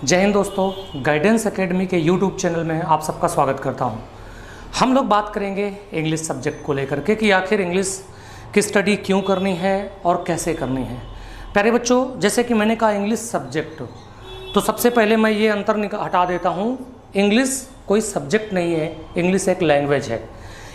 जय हिंद दोस्तों, guidance academy के यूट्यूब चैनल में आप सबका स्वागत करता हूं। हम लोग बात करेंगे इंग्लिश सब्जेक्ट को लेकर के कि आखिर इंग्लिश की स्टडी क्यों करनी है और कैसे करनी है। प्यारे बच्चों, जैसे कि मैंने कहा इंग्लिश सब्जेक्ट, तो सबसे पहले मैं ये अंतर हटा देता हूँ। इंग्लिश कोई सब्जेक्ट नहीं है, इंग्लिश एक लैंग्वेज है।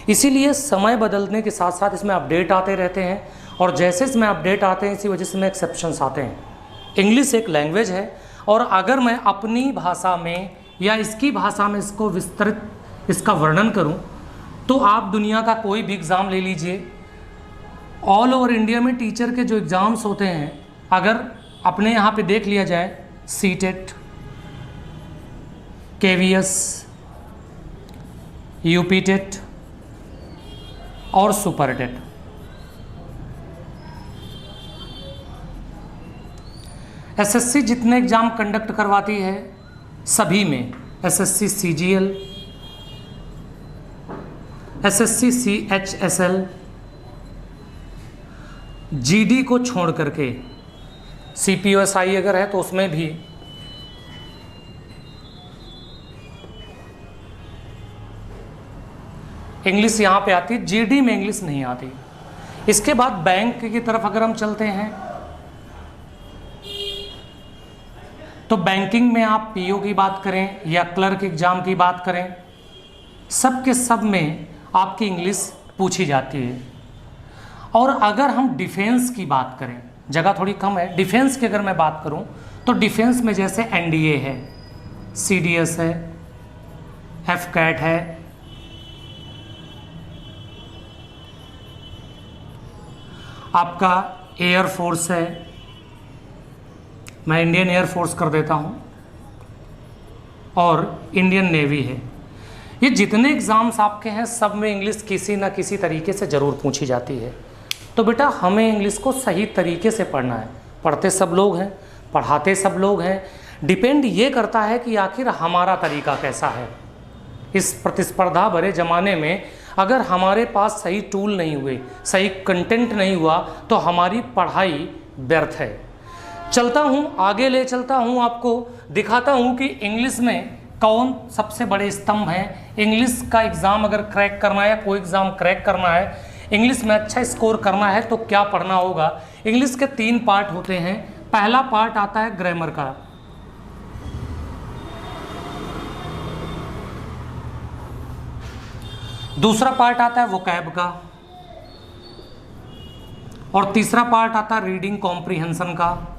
इसीलिए समय बदलने के साथ साथ इसमें अपडेट आते रहते हैं और जैसे इसमें अपडेट आते हैं इसी वजह से में एक्सेप्शंस आते हैं। इंग्लिश एक लैंग्वेज है और अगर मैं अपनी भाषा में या इसकी भाषा में इसको विस्तृत इसका वर्णन करूं तो आप दुनिया का कोई भी एग्ज़ाम ले लीजिए, ऑल ओवर इंडिया में टीचर के जो एग्ज़ाम्स होते हैं, अगर अपने यहाँ पे देख लिया जाए, सीटेट, केवीएस, यूपीटेट और सुपरटेट, एसएससी जितने एग्ज़ाम कंडक्ट करवाती है सभी में SSC CGL, SSC CHSL, GD को छोड़ करके सीपीओएसआई अगर है तो उसमें भी इंग्लिश यहाँ पे आती है, जीडी में इंग्लिश नहीं आती। इसके बाद बैंक की तरफ अगर हम चलते हैं तो बैंकिंग में आप पीओ की बात करें या क्लर्क एग्जाम की बात करें, सब के सब में आपकी इंग्लिश पूछी जाती है। और अगर हम डिफेंस की बात करें, जगह थोड़ी कम है, डिफेंस की अगर मैं बात करूं तो डिफेंस में जैसे एनडीए है, सीडीएस है, एफकैट है, आपका एयरफोर्स है, मैं इंडियन एयरफोर्स कर देता हूं, और इंडियन नेवी है। ये जितने एग्ज़ाम्स आपके हैं सब में इंग्लिश किसी ना किसी तरीके से ज़रूर पूछी जाती है। तो बेटा हमें इंग्लिश को सही तरीके से पढ़ना है। पढ़ते सब लोग हैं, पढ़ाते सब लोग हैं, डिपेंड ये करता है कि आखिर हमारा तरीका कैसा है। इस प्रतिस्पर्धा भरे ज़माने में अगर हमारे पास सही टूल नहीं हुए, सही कंटेंट नहीं हुआ तो हमारी पढ़ाई व्यर्थ है। चलता हूँ, आगे ले चलता हूँ, आपको दिखाता हूँ कि इंग्लिश में कौन सबसे बड़े स्तंभ हैं। इंग्लिश का एग्ज़ाम अगर क्रैक करना है या कोई एग्ज़ाम क्रैक करना है, इंग्लिश में अच्छा स्कोर करना है तो क्या पढ़ना होगा। इंग्लिश के 3 पार्ट होते हैं। पहला पार्ट आता है ग्रामर का, दूसरा पार्ट आता है वोकैब का, और तीसरा पार्ट आता है रीडिंग कॉम्प्रिहेंशन का।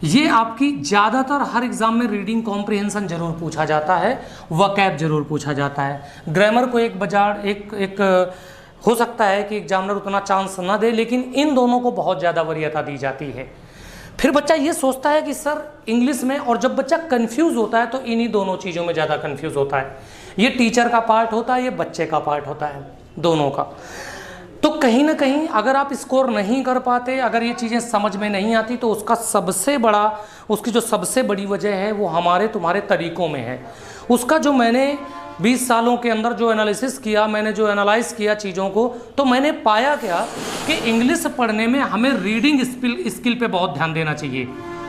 ये आपकी ज़्यादातर हर एग्ज़ाम में रीडिंग कॉम्प्रिहेंशन जरूर पूछा जाता है, वोकैब जरूर पूछा जाता है। ग्रामर को एक हो सकता है कि एग्जामिनर उतना चांस ना दे, लेकिन इन दोनों को बहुत ज़्यादा वरीयता दी जाती है। फिर बच्चा ये सोचता है कि सर इंग्लिश में, और जब बच्चा कंफ्यूज होता है तो इन्हीं दोनों चीज़ों में ज़्यादा कंफ्यूज होता है। ये टीचर का पार्ट होता है, ये बच्चे का पार्ट होता है, दोनों का। तो कहीं ना कहीं अगर आप स्कोर नहीं कर पाते, अगर ये चीज़ें समझ में नहीं आती, तो उसकी जो सबसे बड़ी वजह है वो हमारे तुम्हारे तरीक़ों में है। उसका जो मैंने 20 सालों के अंदर जो एनालिसिस किया, मैंने जो एनालाइज किया चीज़ों को, तो मैंने पाया क्या कि इंग्लिश पढ़ने में हमें रीडिंग स्किल पे बहुत ध्यान देना चाहिए,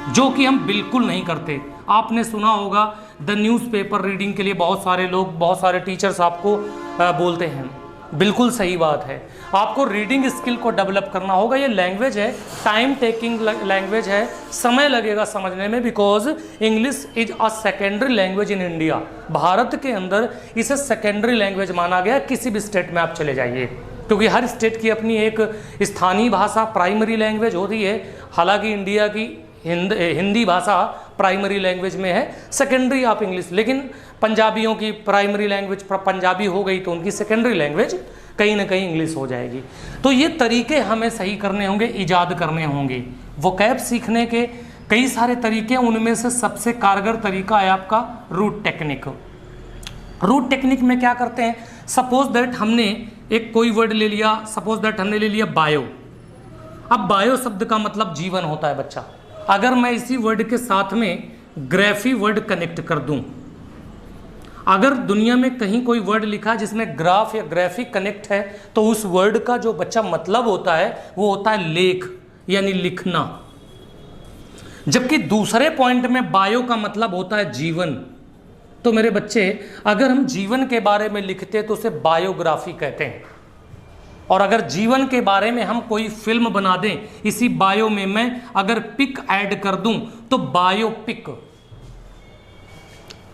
जो कि हम बिल्कुल नहीं करते। आपने सुना होगा द न्यूज़पेपर रीडिंग के लिए बहुत सारे लोग, बहुत सारे टीचर्स आपको बोलते हैं, बिल्कुल सही बात है। आपको रीडिंग स्किल को डेवलप करना होगा। ये लैंग्वेज है, टाइम टेकिंग लैंग्वेज है, समय लगेगा समझने में, because English is a secondary language in India. Bharat के अंदर इसे सेकेंडरी लैंग्वेज माना गया। किसी भी स्टेट में आप चले जाइए, क्योंकि हर स्टेट की अपनी एक स्थानीय भाषा प्राइमरी लैंग्वेज होती है। हालांकि इंडिया की हिंदी भाषा प्राइमरी लैंग्वेज में है, सेकेंडरी आप इंग्लिश, लेकिन पंजाबियों की प्राइमरी लैंग्वेज पंजाबी हो गई तो उनकी सेकेंडरी लैंग्वेज कहीं ना कहीं इंग्लिश हो जाएगी। तो ये तरीके हमें सही करने होंगे, ईजाद करने होंगे। वोकैब सीखने के कई सारे तरीके, उनमें से सबसे कारगर तरीका है आपका रूट टेक्निक। रूट टेक्निक में क्या करते हैं, सपोज दैट हमने एक कोई वर्ड ले लिया, सपोज दैट हमने ले लिया बायो। अब बायो शब्द का मतलब जीवन होता है बच्चा। अगर मैं इसी वर्ड के साथ में ग्राफी वर्ड कनेक्ट कर दूं, अगर दुनिया में कहीं कोई वर्ड लिखा है जिसमें ग्राफ या ग्राफिक कनेक्ट है तो उस वर्ड का जो बच्चा मतलब होता है वो होता है लेख। यानी लिखना, जबकि दूसरे पॉइंट में बायो का मतलब होता है जीवन। तो मेरे बच्चे, अगर हम जीवन के बारे में लिखते हैं तो उसे बायोग्राफी कहते हैं, और अगर जीवन के बारे में हम कोई फिल्म बना दें, इसी बायो में मैं अगर पिक ऐड कर दूं तो बायोपिक।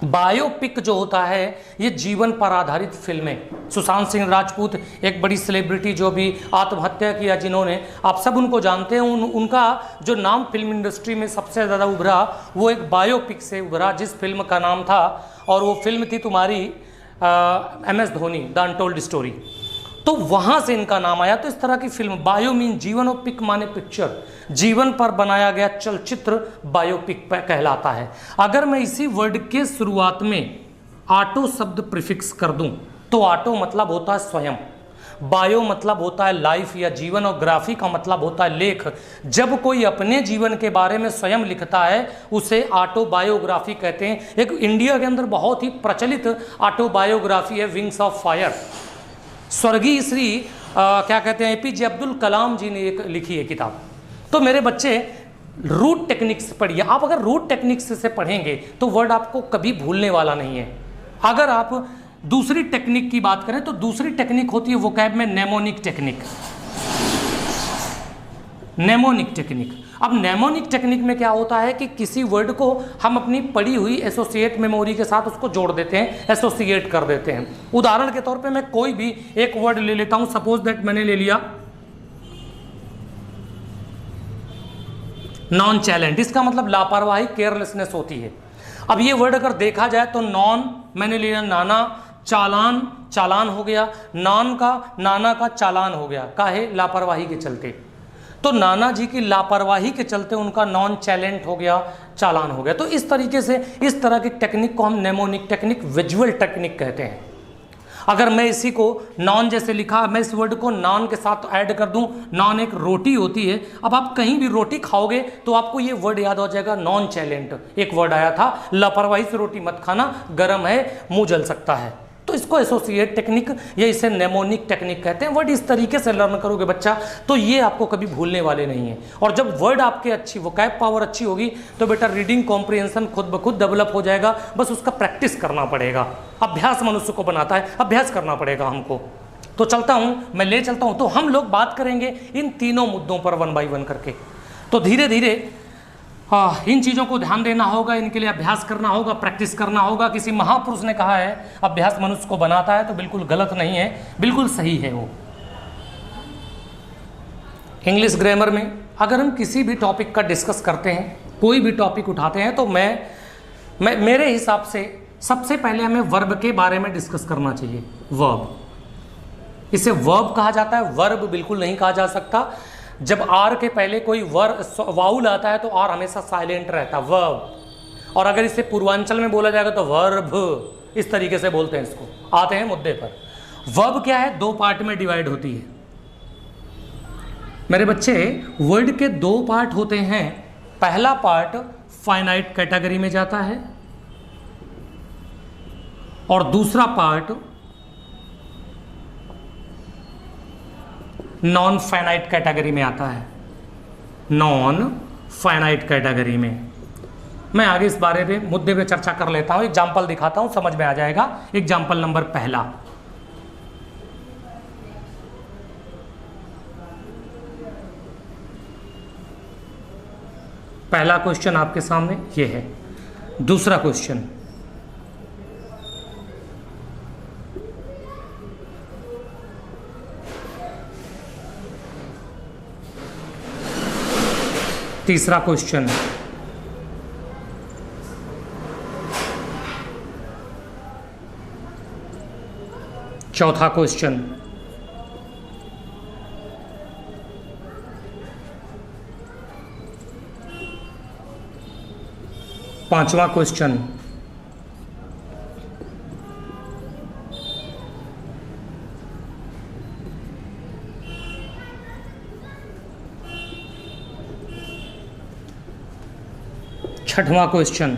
बायोपिक जो होता है ये जीवन पर आधारित फिल्में। सुशांत सिंह राजपूत एक बड़ी सेलिब्रिटी जो भी आत्महत्या किया, जिन्होंने, आप सब उनको जानते हैं, उनका जो नाम फिल्म इंडस्ट्री में सबसे ज़्यादा उभरा वो एक बायोपिक से उभरा, जिस फिल्म का नाम था, और वो फिल्म थी तुम्हारी MS Dhoni, the untold story. तो वहाँ से इनका नाम आया। तो इस तरह की फिल्म, बायो मीन जीवन और पिक माने पिक्चर, जीवन पर बनाया गया चलचित्र बायोपिक कहलाता है। अगर मैं इसी वर्ड के शुरुआत में ऑटो शब्द प्रीफिक्स कर दूं तो ऑटो मतलब होता है स्वयं, बायो मतलब होता है लाइफ या जीवन, और ग्राफी का मतलब होता है लेख। जब कोई अपने जीवन के बारे में स्वयं लिखता है उसे ऑटोबायोग्राफी कहते हैं। एक इंडिया के अंदर बहुत ही प्रचलित ऑटोबायोग्राफी है विंग्स ऑफ फायर। स्वर्गीय श्री क्या कहते हैं APJ अब्दुल कलाम जी ने एक लिखी है किताब। तो मेरे बच्चे, रूट टेक्निक्स पढ़िए। आप अगर रूट टेक्निक्स से पढ़ेंगे तो वर्ड आपको कभी भूलने वाला नहीं है। अगर आप दूसरी टेक्निक की बात करें तो दूसरी टेक्निक होती है वोकैब में नेमोनिक टेक्निक। नेमोनिक टेक्निक, अब नेमोनिक टेक्निक में क्या होता है कि किसी वर्ड को हम अपनी पढ़ी हुई एसोसिएट मेमोरी के साथ उसको जोड़ देते हैं, एसोसिएट कर देते हैं। उदाहरण के तौर पे मैं कोई भी एक वर्ड ले लेता हूं, सपोज दैट मैंने ले लिया नॉन चैलेंट, इसका मतलब लापरवाही, केयरलेसनेस होती है। अब ये वर्ड अगर देखा जाए तो नॉन, मैंने लिया नाना, चालान, चालान हो गया, नान का, नाना का चालान हो गया, काहे, लापरवाही के चलते। तो नाना जी की लापरवाही के चलते उनका नॉन चैलेंट हो गया, चालान हो गया। तो इस तरीके से, इस तरह की टेक्निक को हम नेमोनिक टेक्निक, विजुअल टेक्निक कहते हैं। अगर मैं इसी को नॉन जैसे लिखा, मैं इस वर्ड को नॉन के साथ ऐड कर दूं, नॉन एक रोटी होती है। अब आप कहीं भी रोटी खाओगे तो आपको ये वर्ड याद हो जाएगा, नॉन चैलेंट। एक वर्ड आया था, लापरवाही से रोटी मत खाना, गर्म है, मुंह जल सकता है। तो इसको एसोसिएट टेक्निक या इसे नेमोनिक टेक्निक कहते हैं। वर्ड इस तरीके से लर्न करोगे बच्चा तो ये आपको कभी भूलने वाले नहीं है। और जब वर्ड आपके अच्छी, वोकैब पावर अच्छी होगी तो बेटा रीडिंग कॉम्प्रिहेंशन खुद ब खुद डेवलप हो जाएगा। बस उसका प्रैक्टिस करना पड़ेगा। अभ्यास मनुष्य को बनाता है, अभ्यास करना पड़ेगा हमको। तो चलता हूँ, मैं ले चलता हूँ। तो हम लोग बात करेंगे इन तीनों मुद्दों पर वन बाई वन करके। तो धीरे धीरे इन चीज़ों को ध्यान देना होगा, इनके लिए अभ्यास करना होगा, प्रैक्टिस करना होगा। किसी महापुरुष ने कहा है अभ्यास मनुष्य को बनाता है, तो बिल्कुल गलत नहीं है, बिल्कुल सही है वो। इंग्लिश ग्रामर में अगर हम किसी भी टॉपिक का डिस्कस करते हैं, कोई भी टॉपिक उठाते हैं, तो मैं मेरे हिसाब से सबसे पहले हमें वर्ब के बारे में डिस्कस करना चाहिए। वर्ब, इसे वर्ब कहा जाता है, वर्ब बिल्कुल नहीं कहा जा सकता। जब आर के पहले कोई वाउल आता है तो आर हमेशा साइलेंट रहता है, वर्ब। और अगर इसे पूर्वांचल में बोला जाएगा तो वर्ब, इस तरीके से बोलते हैं इसको। आते हैं मुद्दे पर। वर्ब क्या है, दो पार्ट में डिवाइड होती है मेरे बच्चे। वर्ड के दो पार्ट होते हैं। पहला पार्ट फाइनाइट कैटेगरी में जाता है और दूसरा पार्ट नॉन फाइनाइट कैटेगरी में आता है। नॉन फाइनाइट कैटेगरी में मैं आगे इस बारे में मुद्दे पे चर्चा कर लेता हूं। एग्जाम्पल दिखाता हूं, समझ में आ जाएगा। एग्जाम्पल नंबर पहला, पहला क्वेश्चन आपके सामने ये है। दूसरा क्वेश्चन, तीसरा क्वेश्चन, चौथा क्वेश्चन, पांचवा क्वेश्चन, छठवां क्वेश्चन,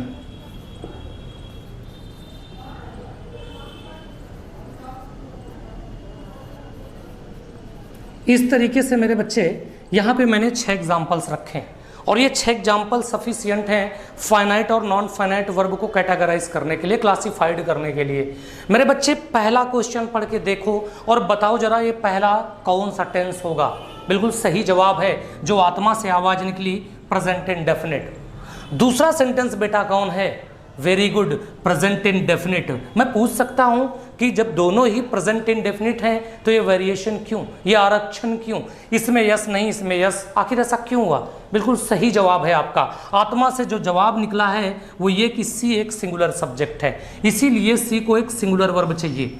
इस तरीके से मेरे बच्चे यहाँ पे मैंने 6 एग्जाम्पल्स रखे हैं और ये 6 एग्जाम्पल सफिशियंट हैं फाइनाइट और नॉन फाइनाइट वर्ब को कैटेगराइज करने के लिए, क्लासिफाइड करने के लिए। मेरे बच्चे पहला क्वेश्चन पढ़ के देखो और बताओ जरा ये पहला कौन सा टेंस होगा। बिल्कुल सही जवाब है, जो आत्मा से आवाज निकली, प्रेजेंट इंडेफिनिट। दूसरा सेंटेंस बेटा कौन है? Very good, present indefinite. मैं पूछ सकता हूं कि जब दोनों ही प्रेजेंट इंडेफिनिट हैं तो ये वेरिएशन क्यों, ये आरक्षण क्यों, इसमें यस नहीं इसमें यस, आखिर ऐसा क्यों हुआ? बिल्कुल सही जवाब है आपका। आत्मा से जो जवाब निकला है वो ये कि सी एक सिंगुलर सब्जेक्ट है, इसीलिए सी को एक सिंगुलर वर्ब चाहिए।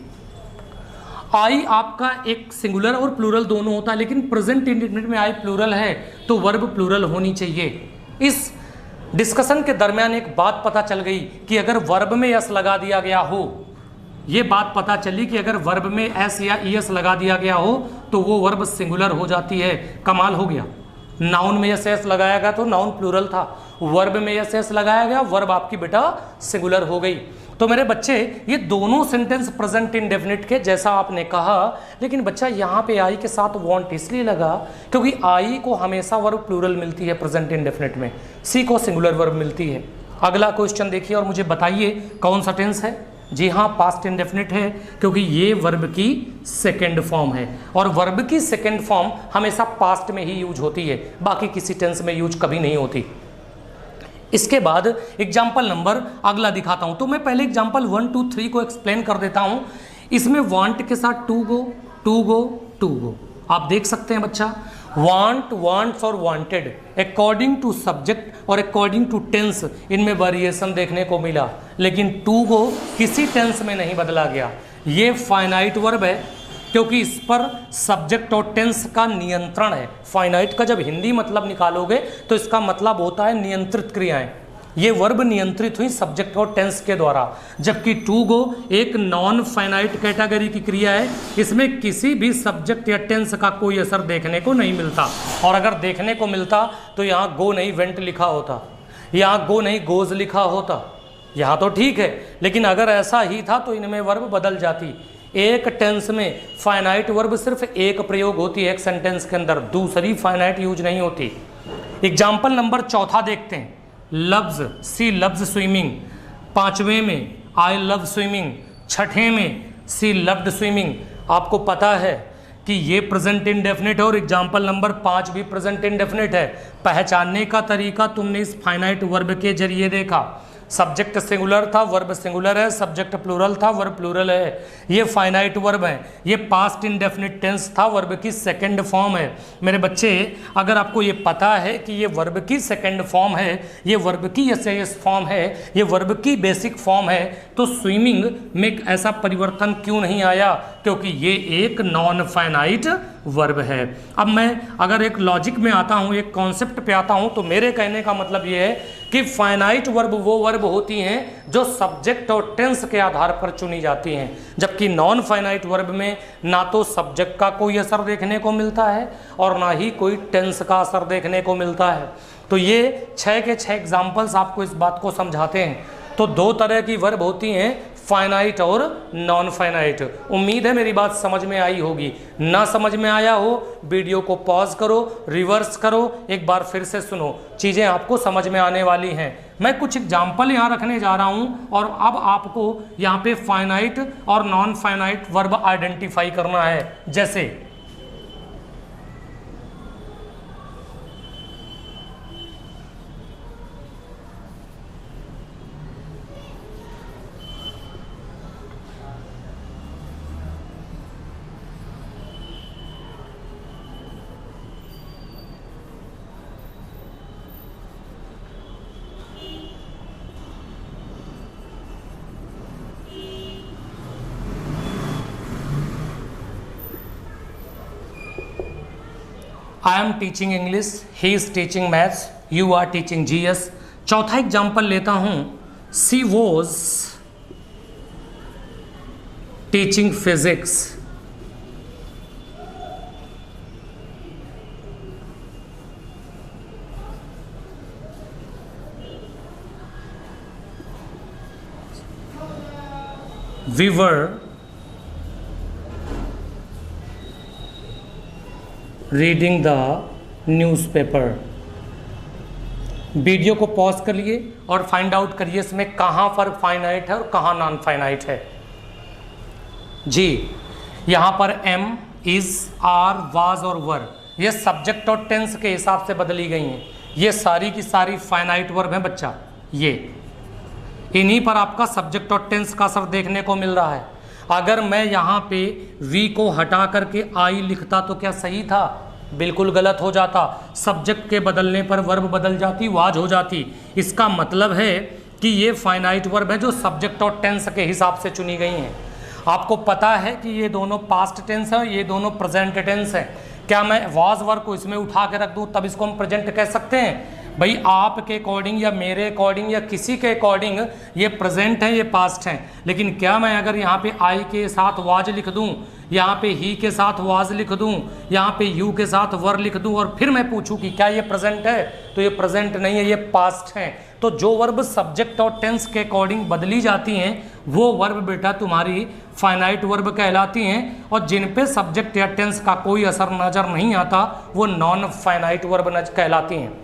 आई आपका एक सिंगुलर और प्लूरल दोनों होता है, लेकिन प्रेजेंट इंडेफिनिट में आई प्लूरल है तो वर्ब प्लूरल होनी चाहिए। इस डिस्कशन के दरमियान एक बात पता चल गई कि अगर वर्ब में यस लगा दिया गया हो, ये बात पता चली कि अगर वर्ब में एस या ईएस लगा दिया गया हो तो वो वर्ब सिंगुलर हो जाती है। कमाल हो गया। नाउन में यस एस लगाया गया तो नाउन प्लूरल था, वर्ब में यस एस लगाया गया, वर्ब आपकी बेटा सिंगुलर हो गई। तो मेरे बच्चे ये दोनों सेंटेंस प्रेजेंट इंडेफिनिट के जैसा आपने कहा, लेकिन बच्चा यहाँ पे आई के साथ वांट इसलिए लगा क्योंकि आई को हमेशा वर्ब प्लूरल मिलती है प्रेजेंट इंडेफिनिट में, सी को सिंगुलर वर्ब मिलती है। अगला क्वेश्चन देखिए और मुझे बताइए कौन सा टेंस है। जी हाँ, पास्ट इंडेफिनिट है, क्योंकि ये वर्ब की सेकेंड फॉर्म है और वर्ब की सेकेंड फॉर्म हमेशा पास्ट में ही यूज होती है, बाकी किसी टेंस में यूज कभी नहीं होती। इसके बाद एग्जाम्पल नंबर अगला दिखाता हूं, तो मैं पहले एग्जाम्पल 1 2 3 को एक्सप्लेन कर देता हूं। इसमें वांट के साथ to go to go to go आप देख सकते हैं बच्चा। वांट, वांट्स और वांटेड अकॉर्डिंग टू सब्जेक्ट और अकॉर्डिंग टू टेंस इनमें वेरिएशन देखने को मिला, लेकिन टू गो किसी टेंस में नहीं बदला गया। ये फाइनाइट वर्ब है क्योंकि इस पर सब्जेक्ट और टेंस का नियंत्रण है। फाइनाइट का जब हिंदी मतलब निकालोगे तो इसका मतलब होता है नियंत्रित क्रियाएं। ये वर्ब नियंत्रित हुई सब्जेक्ट और टेंस के द्वारा, जबकि टू गो एक नॉन फाइनाइट कैटेगरी की क्रिया है, इसमें किसी भी सब्जेक्ट या टेंस का कोई असर देखने को नहीं मिलता। और अगर देखने को मिलता तो यहाँ गो नहीं वेंट लिखा होता, यहाँ गो नहीं गोज लिखा होता। यहाँ तो ठीक है, लेकिन अगर ऐसा ही था तो इनमें वर्ब बदल जाती। एक टेंस में फाइनाइट वर्ब सिर्फ एक प्रयोग होती है एक सेंटेंस के अंदर, दूसरी फाइनाइट यूज नहीं होती। एग्जाम्पल नंबर 4 देखते हैं। लव्स, सी लव्स स्विमिंग। 5वें में आई लव स्विमिंग। 6ठे में सी लव्ड स्विमिंग। आपको पता है कि ये प्रेजेंट इंडेफिनिट है और एग्जाम्पल नंबर 5 भी प्रेजेंट इंडेफिनिट है। पहचानने का तरीका तुमने इस फाइनाइट वर्ब के जरिए देखा। सब्जेक्ट सिंगुलर था, वर्ब सिंगुलर है, सब्जेक्ट प्लूरल था, वर्ब प्लूरल है। ये फाइनाइट वर्ब है, ये पास्ट इंडेफिनिट टेंस था, वर्ब की सेकंड फॉर्म है। मेरे बच्चे अगर आपको ये पता है कि ये वर्ब की सेकंड फॉर्म है, ये वर्ब की एसएएस फॉर्म है, ये वर्ब की बेसिक फॉर्म है, तो स्विमिंग में ऐसा परिवर्तन क्यों नहीं आया? क्योंकि ये एक नॉन फाइनाइट वर्ब है। अब मैं अगर एक लॉजिक में आता हूँ, एक कॉन्सेप्ट पे आता हूँ, तो मेरे कहने का मतलब ये है कि फाइनाइट वर्ब वो वर्ब होती हैं जो सब्जेक्ट और टेंस के आधार पर चुनी जाती हैं, जबकि नॉन फाइनाइट वर्ब में ना तो सब्जेक्ट का कोई असर देखने को मिलता है और ना ही कोई टेंस का असर देखने को मिलता है। तो ये 6 के 6 एग्जाम्पल्स आपको इस बात को समझाते हैं। तो 2 तरह की वर्ब होती हैं, फाइनाइट और नॉन फाइनाइट। उम्मीद है मेरी बात समझ में आई होगी। ना समझ में आया हो वीडियो को पॉज करो, रिवर्स करो, एक बार फिर से सुनो, चीज़ें आपको समझ में आने वाली हैं। मैं कुछ एग्जाम्पल यहाँ रखने जा रहा हूँ और अब आपको यहाँ पे फाइनाइट और नॉन फाइनाइट वर्ब आइडेंटिफाई करना है। जैसे I am teaching English, he is teaching maths, you are teaching GS। चौथा एग्जाम्पल लेता हूं, she was teaching physics। we were reading the newspaper. Video को पॉज करिए और फाइंड आउट करिए इसमें कहाँ पर फाइनाइट है और कहाँ नॉन फाइनाइट है। जी, यहाँ पर एम, इज, आर, वाज और वर ये सब्जेक्ट और टेंस के हिसाब से बदली गई हैं। ये सारी की सारी फाइनाइट वर्ब हैं बच्चा। ये इन्हीं पर आपका सब्जेक्ट और टेंस का असर देखने को मिल रहा है। अगर मैं यहाँ पे वी को हटा करके आई लिखता तो क्या सही था? बिल्कुल गलत हो जाता। सब्जेक्ट के बदलने पर वर्ब बदल जाती, वाज हो जाती। इसका मतलब है कि ये फाइनाइट वर्ब है जो सब्जेक्ट और टेंस के हिसाब से चुनी गई हैं। आपको पता है कि ये दोनों पास्ट टेंस है और ये दोनों प्रेजेंट टेंस है। क्या मैं वाज वर्ब को इसमें उठा के रख दूं तब इसको हम प्रेजेंट कह सकते हैं? भाई आपके अकॉर्डिंग या मेरे अकॉर्डिंग या किसी के अकॉर्डिंग ये प्रेजेंट है, ये पास्ट है। लेकिन क्या मैं अगर यहाँ पे आई के साथ वाज लिख दूं, यहाँ पे ही के साथ वाज लिख दूं, यहाँ पे यू के साथ वर लिख दूं और फिर मैं पूछूं कि क्या ये प्रेजेंट है, तो ये प्रेजेंट नहीं है, ये पास्ट है। तो जो वर्ब सब्जेक्ट और टेंस के अकॉर्डिंग बदली जाती हैं वो वर्ब बेटा तुम्हारी फाइनाइट वर्ब कहलाती हैं, और जिन पे सब्जेक्ट या टेंस का कोई असर नज़र नहीं आता वो नॉन फाइनाइट वर्ब कहलाती हैं।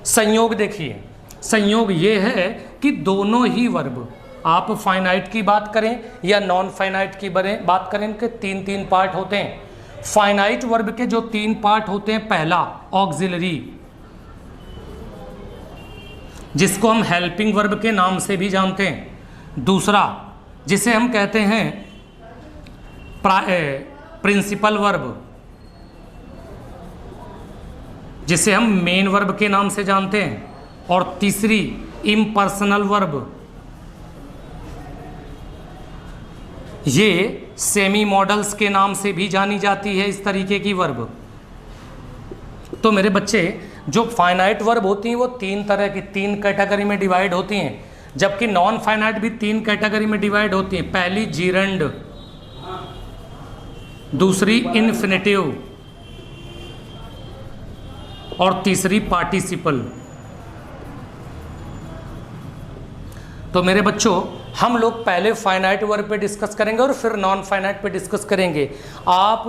संयोग देखिए, संयोग ये है कि दोनों ही वर्ब, आप फाइनाइट की बात करें या नॉन फाइनाइट की बात करें, इनके तीन तीन पार्ट होते हैं। फाइनाइट वर्ब के जो तीन पार्ट होते हैं, पहला ऑक्सिलरी, जिसको हम हेल्पिंग वर्ब के नाम से भी जानते हैं। दूसरा जिसे हम कहते हैं प्रिंसिपल वर्ब, जिसे हम मेन वर्ब के नाम से जानते हैं। और तीसरी इम्पर्सनल वर्ब, ये सेमी मॉडल्स के नाम से भी जानी जाती है इस तरीके की वर्ब। तो मेरे बच्चे जो फाइनाइट वर्ब होती हैं वो तीन तरह की, तीन कैटेगरी में डिवाइड होती हैं, जबकि नॉन फाइनाइट भी तीन कैटेगरी में डिवाइड होती हैं। पहली जीरंड, दूसरी इन्फिनेटिव और तीसरी पार्टिसिपल। तो मेरे बच्चों हम लोग पहले फाइनाइट वर्ब पे डिस्कस करेंगे और फिर नॉन फाइनाइट पे डिस्कस करेंगे। आप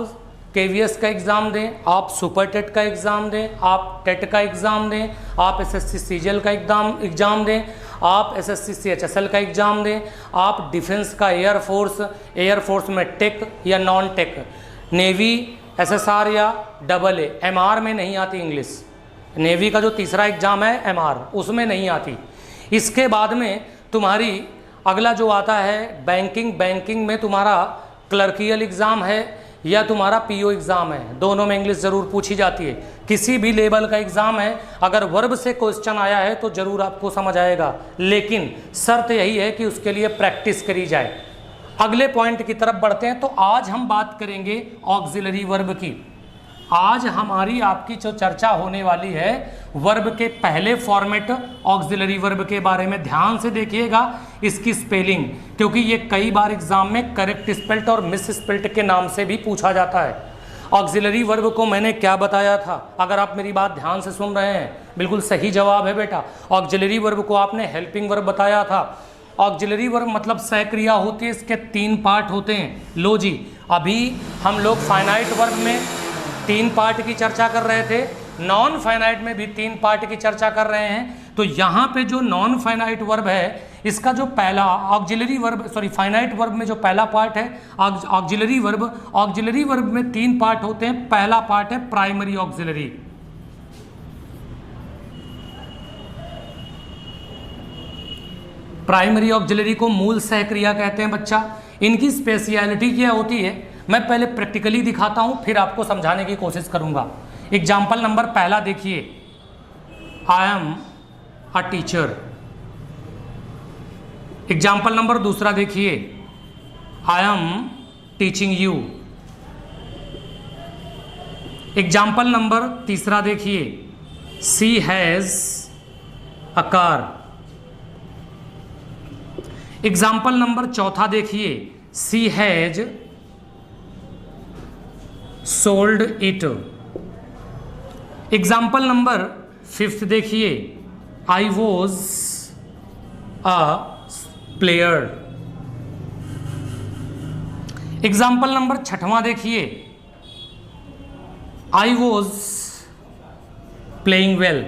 केवीएस का एग्ज़ाम दें, आप सुपर टेट का एग्ज़ाम दें, आप टेट का एग्ज़ाम दें, आप एसएससी सीजीएल का एग्ज़ाम दें, आप एसएससी सीएचएसएल का एग्ज़ाम दें, आप डिफेंस का एयरफोर्स में टेक या नॉन टेक, नेवी, एसएसआर या AA, MR में नहीं आती इंग्लिश। नेवी का जो तीसरा एग्ज़ाम है MR, उसमें नहीं आती। इसके बाद में तुम्हारी अगला जो आता है बैंकिंग में तुम्हारा क्लर्कियल एग्ज़ाम है या तुम्हारा PO एग्ज़ाम है, दोनों में इंग्लिश ज़रूर पूछी जाती है। किसी भी लेवल का एग्ज़ाम है, अगर वर्ब से क्वेश्चन आया है तो ज़रूर आपको समझ आएगा, लेकिन शर्त यही है कि उसके लिए प्रैक्टिस करी जाए। अगले पॉइंट की तरफ बढ़ते हैं। तो आज हम बात करेंगे ऑक्सिलरी वर्ब की। आज हमारी आपकी जो चर्चा होने वाली है वर्ब के पहले फॉर्मेट ऑक्सिलरी वर्ब के बारे में। ध्यान से देखिएगा इसकी स्पेलिंग, क्योंकि ये कई बार एग्जाम में करेक्ट स्पेल्ट और मिस स्पेल्ट के नाम से भी पूछा जाता है। ऑक्सिलरी वर्ब को मैंने क्या बताया था, अगर आप मेरी बात ध्यान से सुन रहे हैं, बिल्कुल सही जवाब है बेटा। ऑक्सिलरी वर्ब को आपने हेल्पिंग वर्ब बताया था। ऑक्सिलरी वर्ब मतलब सहक्रिया होती है, इसके तीन पार्ट होते हैं। लो जी, अभी हम लोग फाइनाइट वर्ब में तीन पार्ट की चर्चा कर रहे थे, नॉन फाइनाइट में भी तीन पार्ट की चर्चा कर रहे हैं। तो यहाँ पे जो नॉन फाइनाइट वर्ब है, इसका जो पहला फाइनाइट वर्ब में जो पहला पार्ट है ऑक्सिलरी वर्ब में तीन पार्ट होते हैं। पहला पार्ट है प्राइमरी ऑक्सिलरी। प्राइमरी ऑक्सिलरी को मूल सहक्रिया कहते हैं बच्चा। इनकी स्पेशलिटी क्या होती है, मैं पहले प्रैक्टिकली दिखाता हूं, फिर आपको समझाने की कोशिश करूंगा। एग्जाम्पल नंबर पहला देखिए, I am a teacher. Example number दूसरा देखिए, I am teaching you. Example number तीसरा देखिए, she has a car. Example number चौथा देखिए, she has sold it. Example number fifth देखिए, I was a player. Example number छठवां देखिए, I was playing well.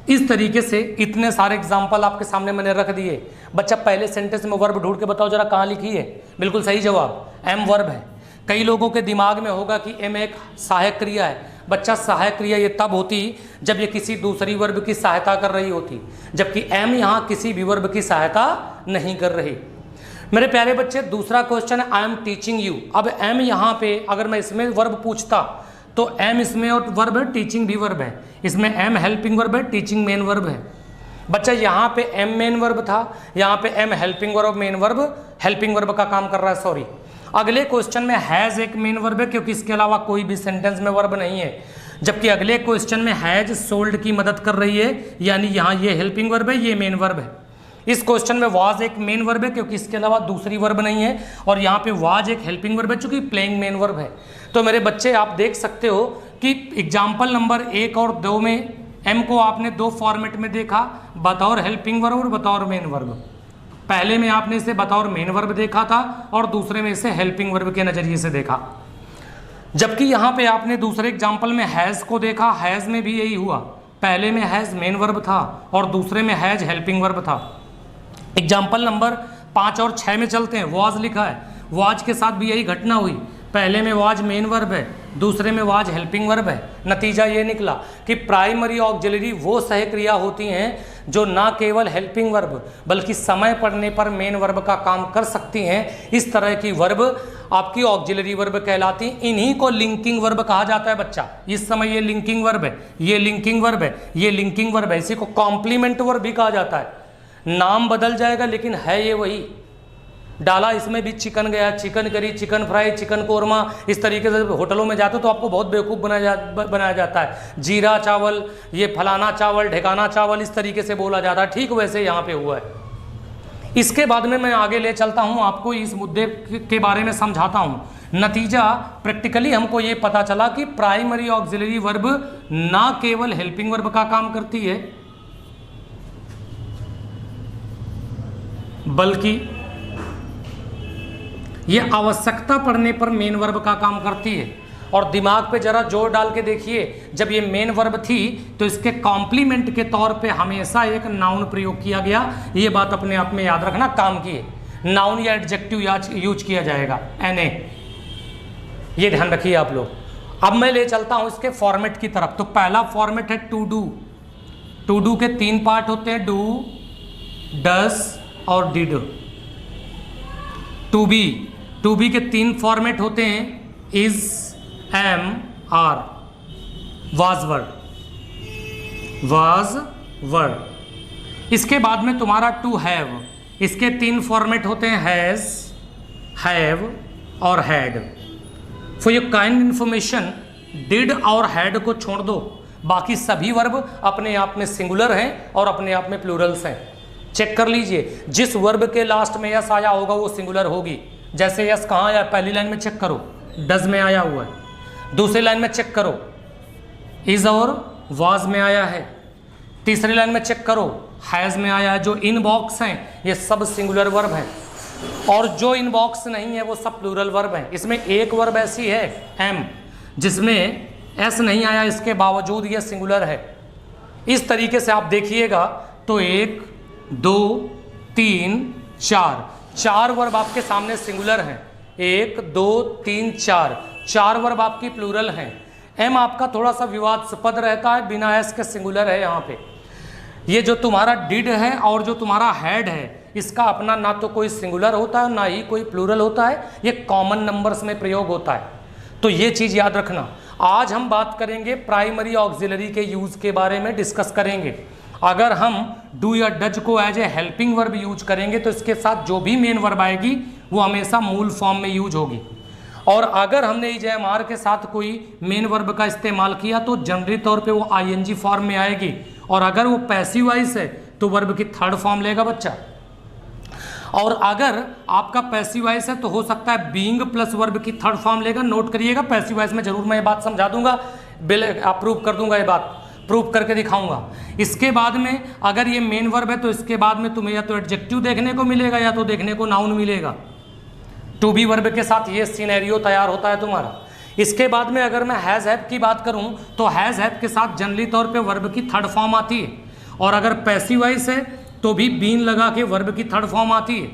इस तरीके से इतने सारे एग्जाम्पल आपके सामने मैंने रख दिए। बच्चा पहले सेंटेंस में वर्ब ढूंढ के बताओ जरा कहाँ लिखी है। बिल्कुल सही जवाब, एम वर्ब है। कई लोगों के दिमाग में होगा कि एम एक सहायक क्रिया है। बच्चा सहायक क्रिया ये तब होती जब ये किसी दूसरी वर्ब की सहायता कर रही होती, जबकि एम यहाँ किसी भी वर्ब की सहायता नहीं कर रही। मेरे प्यारे बच्चे, दूसरा क्वेश्चन है आई एम टीचिंग यू। अब एम यहाँ पे अगर मैं इसमें वर्ब पूछता तो एम इसमें और वर्ब है, टीचिंग भी वर्ब है। इसमें एम हेल्पिंग वर्ब है, टीचिंग मेन वर्ब है। बच्चा यहाँ पे एम मेन वर्ब था, यहाँ पे am helping verb, main verb helping verb का काम कर रहा है। सॉरी, अगले क्वेश्चन में हैज़ एक मेन वर्ब है क्योंकि इसके अलावा कोई भी सेंटेंस में वर्ब नहीं है, जबकि अगले क्वेश्चन में हैज सोल्ड की मदद कर रही है, यानी यहाँ ये हेल्पिंग वर्ब है, ये मेन वर्ब है। इस क्वेश्चन में वाज एक मेन वर्ब है क्योंकि इसके अलावा दूसरी वर्ब नहीं है, और यहाँ पे वाज एक हेल्पिंग वर्ब है चूंकि प्लेइंग मेन वर्ब है। तो मेरे बच्चे आप देख सकते हो कि एग्जाम्पल नंबर 1 और 2 में एम को आपने दो फॉर्मेट में देखा, बतौर हेल्पिंग वर्ब और बतौर मेन वर्ब। पहले में आपने इसे बतौर मेन वर्ब देखा था और दूसरे में इसे हेल्पिंग वर्ब के नज़रिए से देखा। जबकि यहाँ पे आपने दूसरे एग्जाम्पल में हैज़ को देखा, हैज़ में भी यही हुआ। पहले में हैज़ मेन वर्ब था और दूसरे में हैज़ हेल्पिंग वर्ब था। एग्जाम्पल नंबर 5 और 6 में चलते हैं। वाज लिखा है, वाज के साथ भी यही घटना हुई। पहले में वाज मेन वर्ब है, दूसरे में वाज हेल्पिंग वर्ब है। नतीजा ये निकला कि प्राइमरी ऑक्सिलरी वो सहक्रिया होती हैं जो ना केवल हेल्पिंग वर्ब बल्कि समय पड़ने पर मेन वर्ब का काम कर सकती हैं। इस तरह की वर्ब आपकी ऑक्सिलरी वर्ब कहलाती। इन्हीं को लिंकिंग वर्ब कहा जाता है बच्चा। इस समय ये लिंकिंग वर्ब है, ये लिंकिंग वर्ब है, ये लिंकिंग वर्ब है। इसी को कॉम्प्लीमेंट वर्ब भी कहा जाता है। नाम बदल जाएगा लेकिन है ये वही। डाला इसमें भी चिकन गया, chicken curry, chicken fry, chicken korma. इस तरीके से होटलों में जाते हो तो आपको बहुत बेवकूफ़ बनाया जाता है। जीरा चावल, ये फलाना चावल, ढेकाना चावल, इस तरीके से बोला जाता है। ठीक वैसे यहाँ पे हुआ है। इसके बाद में मैं आगे ले चलता हूँ, आपको इस मुद्दे के बारे में समझाता हूँ। नतीजा प्रैक्टिकली हमको ये पता चला कि प्राइमरी ऑक्सिलरी वर्ब ना केवल हेल्पिंग वर्ब का काम करती है बल्कि ये आवश्यकता पड़ने पर मेन वर्ब का काम करती है। और दिमाग पे जरा जोर डाल के देखिए, जब ये मेन वर्ब थी तो इसके कॉम्प्लीमेंट के तौर पे हमेशा एक नाउन प्रयोग किया गया। ये बात अपने आप में याद रखना, काम की है। नाउन या एडजेक्टिव यूज किया जाएगा, NA, ये ध्यान रखिए आप लोग। अब मैं ले चलता हूँ इसके फॉर्मेट की तरफ। तो पहला फॉर्मेट है टू डू। टू डू के 3 पार्ट होते हैं, डू, डस और डिड। टू बी के 3 फॉर्मेट होते हैं, is, am, are. Was word. इसके बाद में तुम्हारा टू हैव, इसके 3 फॉर्मेट होते हैं, हैज, हैव और had. For your kind information, did और हैड को छोड़ दो, बाकी सभी वर्ब अपने आप में सिंगुलर हैं और अपने आप में प्लूरल्स हैं। चेक कर लीजिए, जिस वर्ब के लास्ट में यस आया होगा वो सिंगुलर होगी। जैसे यस कहाँ आया, पहली लाइन में चेक करो, डज में आया हुआ है। दूसरी लाइन में चेक करो, इज और वाज में आया है। तीसरी लाइन में चेक करो, हैज में आया है। जो इन बॉक्स हैं ये सब सिंगुलर वर्ब हैं, और जो इन बॉक्स नहीं है वो सब प्लूरल वर्ब हैं। इसमें एक वर्ब ऐसी है, एम, जिसमें एस नहीं आया, इसके बावजूद ये सिंगुलर है। इस तरीके से आप देखिएगा तो 1, 2, 3, 4 वर्ब आपके सामने सिंगुलर हैं। 1, 2, 3, 4 वर्ब आपकी प्लूरल हैं। एम आपका थोड़ा सा विवादास्पद रहता है, बिना एस के सिंगुलर है यहाँ पे। ये जो तुम्हारा डिड है और जो तुम्हारा हैड है, इसका अपना ना तो कोई सिंगुलर होता है ना ही कोई प्लूरल होता है, ये कॉमन नंबर्स में प्रयोग होता है। तो ये चीज़ याद रखना। आज हम बात करेंगे प्राइमरी ऑक्सिलरी के यूज़ के बारे में डिस्कस करेंगे। अगर हम डू या डज को as a helping verb use करेंगे तो इसके साथ जो भी मेन वर्ब आएगी वो हमेशा मूल फॉर्म में यूज होगी। और अगर हमने EJMR के साथ कोई मेन वर्ब का इस्तेमाल किया तो जनरली तौर पे वो ING फॉर्म में आएगी, और अगर वो पैसिव वॉइस है तो वर्ब की 3rd फॉर्म लेगा बच्चा। और अगर आपका पैसिव वॉइस है तो हो सकता है बीइंग प्लस वर्ब की 3rd फॉर्म लेगा। नोट करिएगा, पैसिव वॉइस में जरूर मैं ये बात समझा दूंगा, बिल अप्रूव कर दूंगा, ये बात प्रूव करके दिखाऊंगा। इसके बाद में अगर ये मेन वर्ब है तो इसके बाद में तुम्हें या तो एडजेक्टिव देखने को मिलेगा या तो देखने को नाउन मिलेगा। टू बी वर्ब के साथ ये सिनेरियो तैयार होता है तुम्हारा। इसके बाद में अगर मैं हैज़ हैव की बात करूं तो हैज़ हैव के साथ जनरली तौर पे वर्ब की थर्ड फॉर्म आती है, और अगर पैसिव वॉइस है तो भी बीन लगा के वर्ब की थर्ड फॉर्म आती है,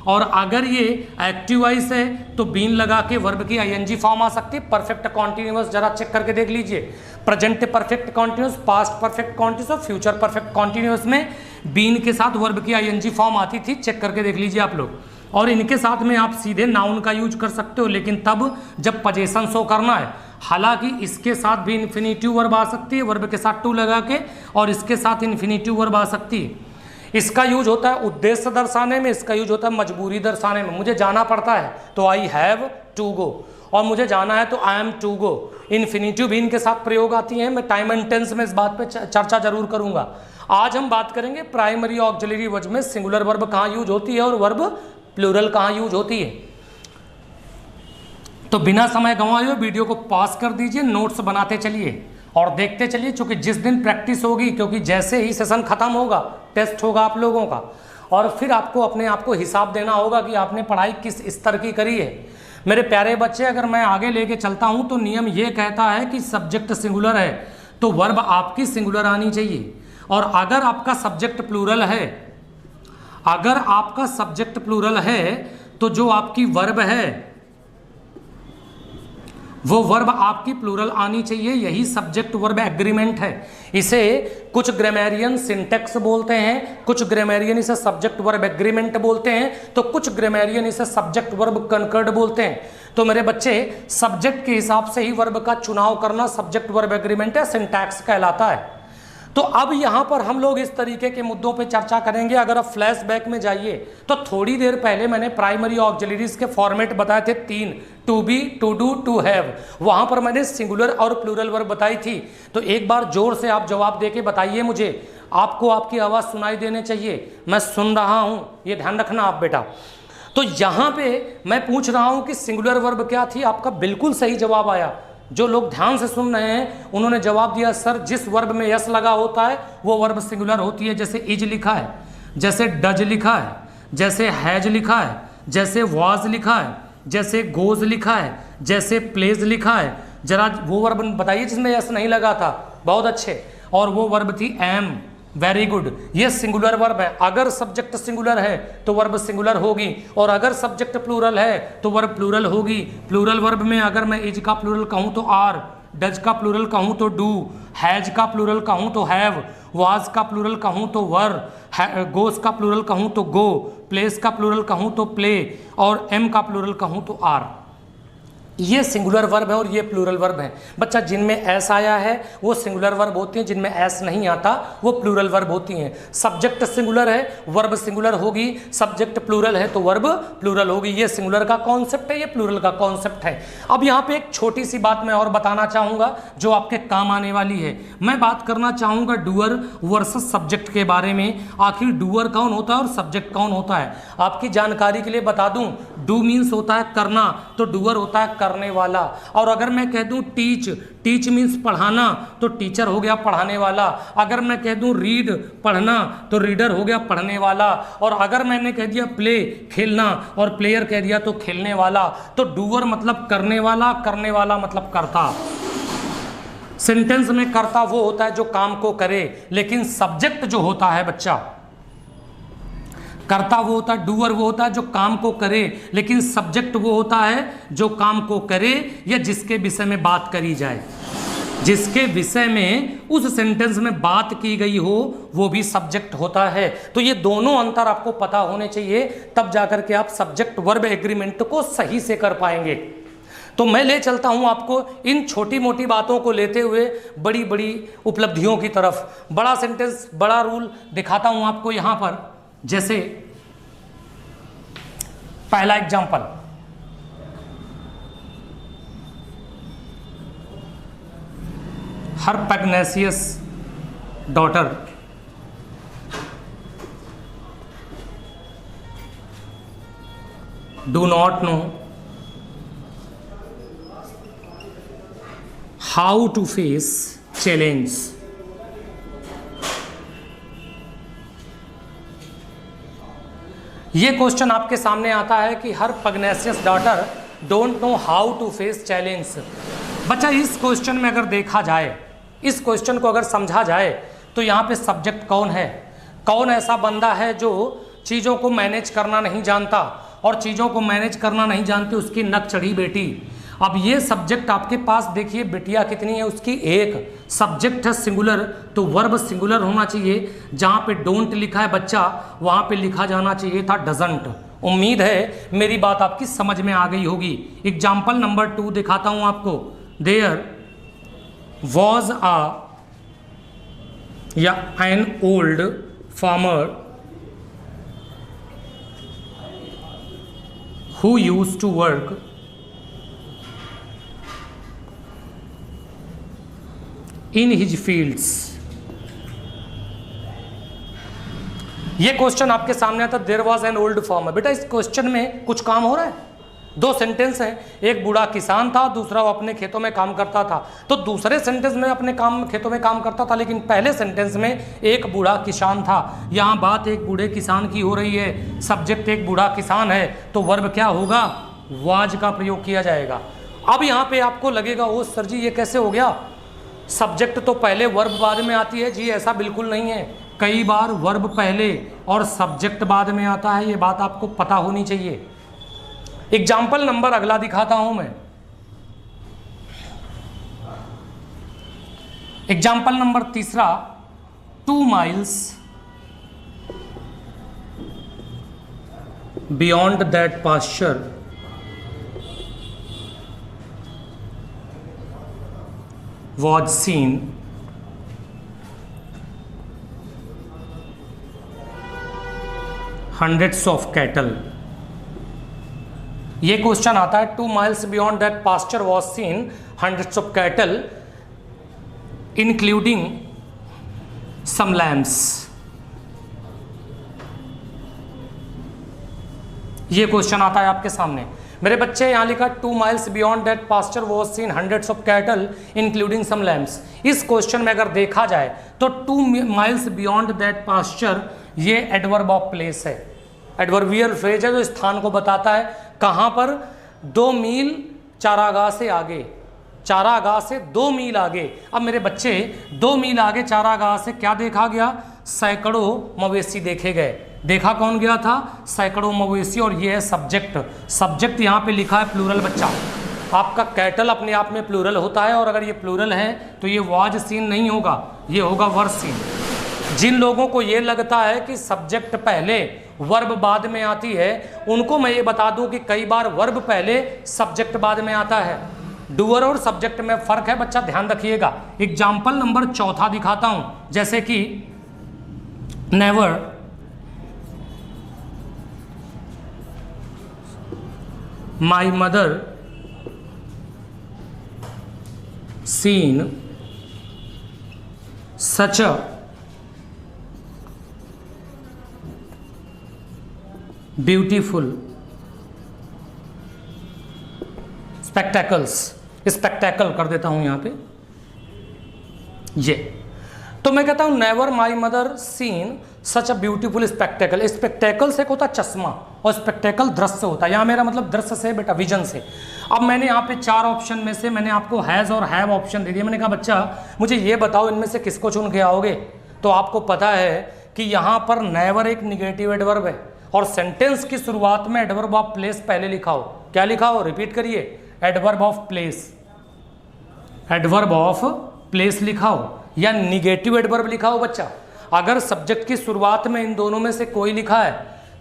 और अगर ये एक्टिव वॉइस है तो बीन लगा के वर्ब की आईएनजी फॉर्म आ सकती है। परफेक्ट कॉन्टिन्यूअस जरा चेक करके देख लीजिए, present perfect continuous, past perfect continuous और फ्यूचर परफेक्ट कॉन्टिन्यूअस में बीन के साथ वर्ब की आईएनजी फॉर्म आती थी, चेक करके देख लीजिए आप लोग। और इनके साथ में आप सीधे नाउन का यूज कर सकते हो, लेकिन तब जब पोजेशन शो करना है। हालांकि इसके साथ भी इन्फिनेटिव वर्ब आ सकती है वर्ब के साथ टू लगा के, और इसके साथ इन्फिनेटिव वर्ब आ सकती है। इसका यूज होता है उद्देश्य दर्शाने में, इसका यूज होता है मजबूरी दर्शाने में। मुझे जाना पड़ता है तो आई हैव टू गो, और मुझे जाना है तो I am to go. Infinitive भी इनके साथ प्रयोग आती हैं। मैं टाइम एंड टेंस में इस बात पे चर्चा जरूर करूंगा। आज हम बात करेंगे प्राइमरी ऑक्सिलरी वर्ब में सिंगुलर वर्ब कहाँ यूज होती है और वर्ब प्लूरल कहाँ यूज होती है। तो बिना समय गंवाए हुए वीडियो को पॉज कर दीजिए, नोट्स बनाते चलिए और देखते चलिए, क्योंकि जिस दिन प्रैक्टिस होगी, क्योंकि जैसे ही सेशन खत्म होगा टेस्ट होगा आप लोगों का, और फिर आपको अपने आप को हिसाब देना होगा कि आपने पढ़ाई किस स्तर की करी है। मेरे प्यारे बच्चे, अगर मैं आगे लेके चलता हूं तो नियम ये कहता है कि सब्जेक्ट सिंगुलर है तो वर्ब आपकी सिंगुलर आनी चाहिए, और अगर आपका सब्जेक्ट प्लूरल है, अगर आपका सब्जेक्ट प्लूरल है तो जो आपकी वर्ब है वो वर्ब आपकी प्लूरल आनी चाहिए। यही सब्जेक्ट वर्ब एग्रीमेंट है। इसे कुछ ग्रामेरियन सिंटेक्स बोलते हैं, कुछ ग्रामेरियन इसे सब्जेक्ट वर्ब एग्रीमेंट बोलते हैं, तो कुछ ग्रामेरियन इसे सब्जेक्ट वर्ब कनकर्ड बोलते हैं। तो मेरे बच्चे, सब्जेक्ट के हिसाब से ही वर्ब का चुनाव करना सब्जेक्ट वर्ब एग्रीमेंट है, सिंटैक्स कहलाता है। तो अब यहाँ पर हम लोग इस तरीके के मुद्दों पे चर्चा करेंगे। अगर आप फ्लैशबैक में जाइए तो थोड़ी देर पहले मैंने प्राइमरी ऑक्सिलरीज के फॉर्मेट बताए थे 3, to be, to do, to have. वहाँ पर मैंने सिंगुलर और प्लूरल वर्ब बताई थी। तो एक बार जोर से आप जवाब देके बताइए मुझे, आपको आपकी आवाज़ सुनाई देने चाहिए, मैं सुन रहा हूँ, ये ध्यान रखना आप बेटा। तो यहाँ पे मैं पूछ रहा हूँ कि सिंगुलर वर्ब क्या थी, आपका बिल्कुल सही जवाब आया। जो लोग ध्यान से सुन रहे हैं उन्होंने जवाब दिया, सर जिस वर्ब में यस लगा होता है वो वर्ब सिंगुलर होती है। जैसे इज लिखा है, जैसे डज लिखा है, जैसे हैज लिखा है, जैसे वाज लिखा है, जैसे गोज लिखा है, जैसे प्लेज लिखा है। जरा वो वर्ब बताइए जिसमें यस नहीं लगा था। बहुत अच्छे। और वो वर्ब थी एम। Very good. ये सिंगुलर वर्ब है। अगर सब्जेक्ट सिंगुलर है तो वर्ब सिंगुलर होगी, और अगर सब्जेक्ट प्लूरल है तो वर्ब प्लूरल होगी। प्लूरल वर्ब में अगर मैं इज का प्लूरल कहूँ तो आर, डज का प्लूरल कहूँ तो डू, हैज का प्लूरल कहूँ तो हैव, वाज का प्लूरल कहूँ तो वर, गोस का प्लूरल कहूँ तो गो, प्लेस का प्लूरल कहूँ तो प्ले, और एम का प्लूरल कहूँ तो आर। ये सिंगुलर वर्ब है और ये प्लूरल वर्ब है। बच्चा, जिनमें एस आया है वो सिंगुलर वर्ब होती हैं, जिनमें एस नहीं आता वो प्लूरल वर्ब होती हैं। सब्जेक्ट सिंगुलर है, वर्ब सिंगुलर होगी। सब्जेक्ट प्लूरल है तो वर्ब प्लूरल होगी। ये सिंगुलर का कॉन्सेप्ट है, ये प्लूरल का कॉन्सेप्ट है। अब यहाँ पे एक छोटी सी बात मैं और बताना चाहूँगा जो आपके काम आने वाली है। मैं बात करना चाहूँगा डूअर वर्सेस सब्जेक्ट के बारे में। आखिर डूअर कौन होता है और सब्जेक्ट कौन होता है, आपकी जानकारी के लिए बता दूँ। डू मीन्स होता है करना, तो डूअर होता है करने वाला। और अगर मैं कह दूं टीच, टीच मीन्स पढ़ाना, तो टीचर हो गया पढ़ाने वाला। अगर मैं कह दूं रीड, पढ़ना, तो रीडर हो गया पढ़ने वाला। और अगर मैंने कह दिया प्ले, खेलना, और प्लेयर कह दिया तो खेलने वाला। तो डूअर मतलब करने वाला, करने वाला मतलब करता। सेंटेंस में करता वो होता है जो काम को करे, लेकिन सब्जेक्ट जो होता है बच्चा, करता वो होता है, डूअर वो होता है जो काम को करे, लेकिन सब्जेक्ट वो होता है जो काम को करे या जिसके विषय में बात करी जाए। जिसके विषय में उस सेंटेंस में बात की गई हो वो भी सब्जेक्ट होता है। तो ये दोनों अंतर आपको पता होने चाहिए, तब जाकर के आप सब्जेक्ट वर्ब एग्रीमेंट को सही से कर पाएंगे। तो मैं ले चलता हूं आपको इन छोटी मोटी बातों को लेते हुए बड़ी बड़ी उपलब्धियों की तरफ। बड़ा सेंटेंस, बड़ा रूल दिखाता हूं आपको यहां पर। जैसे पहला example, her pugnacious daughter do not know how to face challenge. ये क्वेश्चन आपके सामने आता है कि her pugnacious daughter don't know how to face challenge. बच्चा इस क्वेश्चन में अगर देखा जाए, इस क्वेश्चन को अगर समझा जाए तो यहाँ पे सब्जेक्ट कौन है, कौन ऐसा बंदा है जो चीज़ों को मैनेज करना नहीं जानता, और चीज़ों को मैनेज करना नहीं जानती उसकी नक चढ़ी बेटी। अब ये सब्जेक्ट आपके पास देखिए बिटिया कितनी है, उसकी एक। सब्जेक्ट है सिंगुलर तो वर्ब सिंगुलर होना चाहिए। जहाँ पे डोंट लिखा है बच्चा वहाँ पे लिखा जाना चाहिए था डजंट। उम्मीद है मेरी बात आपकी समझ में आ गई होगी। एग्जाम्पल नंबर 2 दिखाता हूँ आपको। देयर वॉज या an old farmer who used to work in his fields। ये क्वेश्चन आपके सामने आता there was an old farmer. बेटा इस क्वेश्चन में कुछ काम हो रहा है, 2 सेंटेंस हैं, एक बूढ़ा किसान था, दूसरा वो अपने खेतों में काम करता था। तो दूसरे सेंटेंस में अपने खेतों में काम करता था, लेकिन पहले सेंटेंस में एक बूढ़ा किसान था। यहाँ बात एक बूढ़े किसान की हो रही है, सब्जेक्ट एक बूढ़ा किसान है, तो वर्ब क्या होगा, वाज का प्रयोग किया जाएगा। अब यहाँ पे आपको लगेगा ओ सर जी ये कैसे हो गया, सब्जेक्ट तो पहले वर्ब बाद में आती है। जी ऐसा बिल्कुल नहीं है, कई बार वर्ब पहले और सब्जेक्ट बाद में आता है, ये बात आपको पता होनी चाहिए। एग्जाम्पल नंबर अगला दिखाता हूं मैं। Example number 3, 2 miles beyond that pasture was seen hundreds of cattle। ये क्वेश्चन आता है 2 miles beyond that pasture was seen hundreds of cattle including some lambs। ये क्वेश्चन आता है आपके सामने। मेरे बच्चे यहाँ लिखा 2 miles beyond that pasture was seen hundreds of cattle including some lambs। इस क्वेश्चन में अगर देखा जाए तो 2 miles beyond that pasture ये एडवर्ब ऑफ प्लेस है, एडवर्बियल फ्रेज है जो स्थान को बताता है। कहाँ पर, 2 मील चारागाह से आगे, चारागाह से 2 मील आगे। अब मेरे बच्चे 2 मील आगे चारागाह से क्या देखा गया, सैकड़ों मवेशी देखे गए। देखा कौन गया था, सैकड़ों मवेशी। और ये है सब्जेक्ट, सब्जेक्ट यहाँ पे लिखा है प्लूरल। बच्चा आपका कैटल अपने आप में प्लूरल होता है, और अगर ये प्लूरल है तो ये वाज सीन नहीं होगा, ये होगा वर सीन। जिन लोगों को ये लगता है कि सब्जेक्ट पहले वर्ब बाद में आती है, उनको मैं ये बता दूं कि कई बार वर्ब पहले सब्जेक्ट बाद में आता है। डूअर और सब्जेक्ट में फर्क है बच्चा, ध्यान रखिएगा। एग्जाम्पल नंबर 4 दिखाता हूं, जैसे कि never my mother scene such a beautiful spectacles. Spectacle कर देता हूं यहां पे ये। तो मैं कहता हूं never my mother scene such a beautiful spectacle. Spectacle से होता चश्मा और स्पेक्टेकल दृश्य होता है। यहाँ मेरा मतलब दृश्य से बेटा, विजन से। अब मैंने यहाँ पे 4 ऑप्शन में से मैंने आपको हैज़ और हैव ऑप्शन दे दिया। मैंने कहा बच्चा मुझे ये बताओ इनमें से किसको चुन के आओगे। तो आपको पता है कि यहाँ पर नेवर एक निगेटिव एडवर्ब है, और सेंटेंस की शुरुआत में एडवर्ब ऑफ प्लेस पहले लिखा हो। क्या लिखा हो, रिपीट करिए, adverb of place, adverb of place लिखा हो या निगेटिव एडवर्ब लिखा हो। बच्चा अगर सब्जेक्ट की शुरुआत में इन दोनों में से कोई लिखा है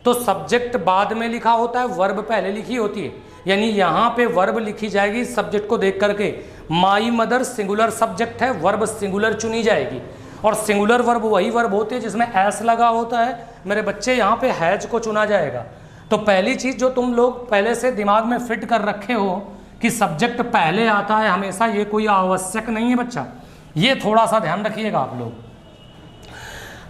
तो सब्जेक्ट बाद में लिखा होता है, वर्ब पहले लिखी होती है। यानी यहाँ पे वर्ब लिखी जाएगी सब्जेक्ट को देख करके। माई मदर सिंगुलर सब्जेक्ट है, वर्ब सिंगुलर चुनी जाएगी, और सिंगुलर वर्ब वही वर्ब होते हैं जिसमें एस लगा होता है। मेरे बच्चे यहाँ पे हैज को चुना जाएगा। तो पहली चीज़ जो तुम लोग पहले से दिमाग में फिट कर रखे हो कि सब्जेक्ट पहले आता है हमेशा, ये कोई आवश्यक नहीं है बच्चा, ये थोड़ा सा ध्यान रखिएगा आप लोग।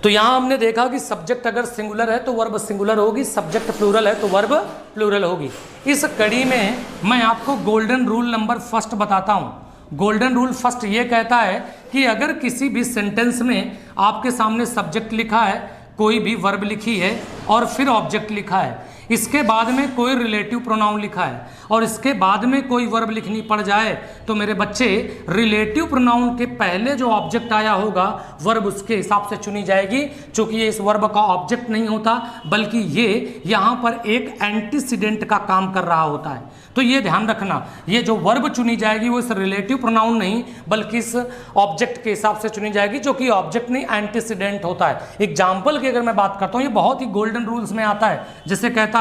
तो यहाँ हमने देखा कि सब्जेक्ट अगर सिंगुलर है तो वर्ब सिंगुलर होगी, सब्जेक्ट प्लूरल है तो वर्ब प्लूरल होगी। इस कड़ी में मैं आपको गोल्डन रूल नंबर 1 बताता हूँ। गोल्डन रूल 1 ये कहता है कि अगर किसी भी सेंटेंस में आपके सामने सब्जेक्ट लिखा है कोई भी वर्ब लिखी है और फिर ऑब्जेक्ट लिखा है, इसके बाद में कोई रिलेटिव प्रोनाउन लिखा है और इसके बाद में कोई वर्ब लिखनी पड़ जाए, तो मेरे बच्चे रिलेटिव प्रोनाउन के पहले जो ऑब्जेक्ट आया होगा वर्ब उसके हिसाब से चुनी जाएगी, क्योंकि ये इस वर्ब का ऑब्जेक्ट नहीं होता बल्कि ये यहाँ पर एक एंटीसीडेंट का काम कर रहा होता है। तो ये ध्यान रखना, ये जो वर्ब चुनी जाएगी वो इस रिलेटिव प्रोनाउन नहीं बल्कि इस ऑब्जेक्ट के हिसाब से चुनी जाएगी, जो कि ऑब्जेक्ट नहीं एंटीसीडेंट होता है। एग्जाम्पल की अगर मैं बात करता हूँ, ये बहुत ही गोल्डन रूल्स में आता है, जैसे कहता है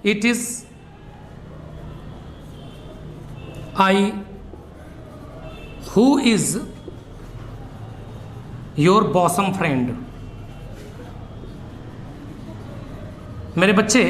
it is I who is your bosom friend. मेरे बच्चे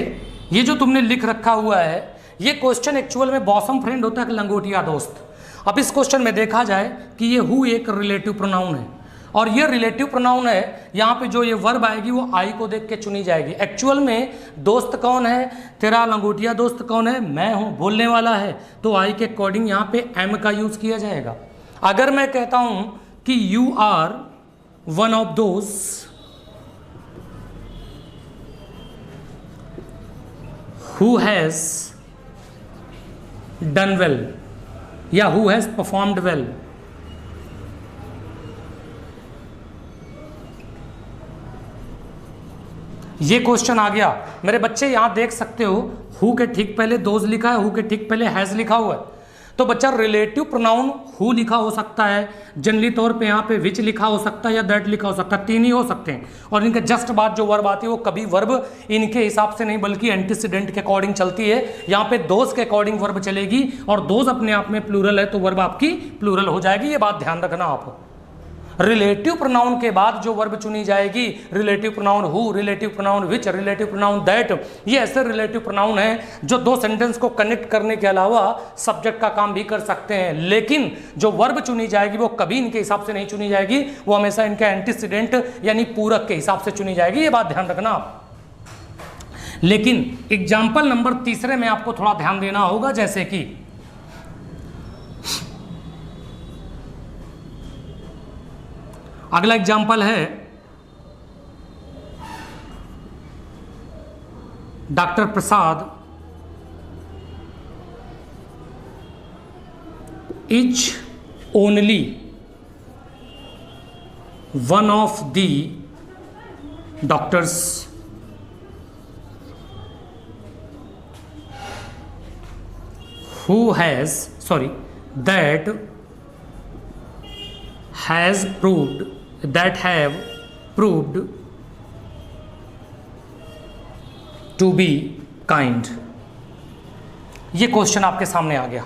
ये जो तुमने लिख रखा हुआ है, ये क्वेश्चन एक्चुअल में बॉसम फ्रेंड होता है कि लंगोटिया दोस्त। अब इस क्वेश्चन में देखा जाए कि ये हु एक रिलेटिव प्रोनाउन है और ये रिलेटिव प्रोनाउन है, यहाँ पे जो ये वर्ब आएगी वो आई को देख के चुनी जाएगी। एक्चुअल में दोस्त कौन है, तेरा लंगोटिया दोस्त कौन है, मैं हूँ, बोलने वाला है, तो आई के अकॉर्डिंग यहाँ पे एम का यूज किया जाएगा। अगर मैं कहता हूँ कि you are one of those who has done well या हु हैज परफॉर्म्ड वेल, ये क्वेश्चन आ गया। मेरे बच्चे यहां देख सकते हो हु के ठीक पहले दोज लिखा है, हु के ठीक पहले हैज लिखा हुआ है, तो बच्चा रिलेटिव प्रोनाउन हु लिखा हो सकता है, जनरली तौर पे यहाँ पे विच लिखा हो सकता है या दैट लिखा हो सकता है, तीन ही हो सकते हैं। और इनके जस्ट बाद जो वर्ब आती है वो कभी वर्ब इनके हिसाब से नहीं बल्कि एंटीसीडेंट के अकॉर्डिंग चलती है। यहाँ पे दोज के अकॉर्डिंग वर्ब चलेगी और दोज अपने आप में प्लूरल है तो वर्ब आपकी प्लूरल हो जाएगी, ये बात ध्यान रखना आप। रिलेटिव प्रोनाउन के बाद जो वर्ब चुनी जाएगी, relative pronoun who, relative pronoun which, relative pronoun that, ये ऐसे रिलेटिव प्रोनाउन हैं जो दो सेंटेंस को कनेक्ट करने के अलावा सब्जेक्ट का काम भी कर सकते हैं। लेकिन जो वर्ब चुनी जाएगी वो कभी इनके हिसाब से नहीं चुनी जाएगी, वो हमेशा इनके एंटीसीडेंट यानी पूरक के हिसाब से चुनी जाएगी, ये बात ध्यान रखना आप। लेकिन एग्जाम्पल नंबर तीसरे में आपको थोड़ा ध्यान देना होगा, जैसे कि अगला एग्जाम्पल है doctor Prasad is only one of the doctors who has that have proved to be kind। ये क्वेश्चन आपके सामने आ गया।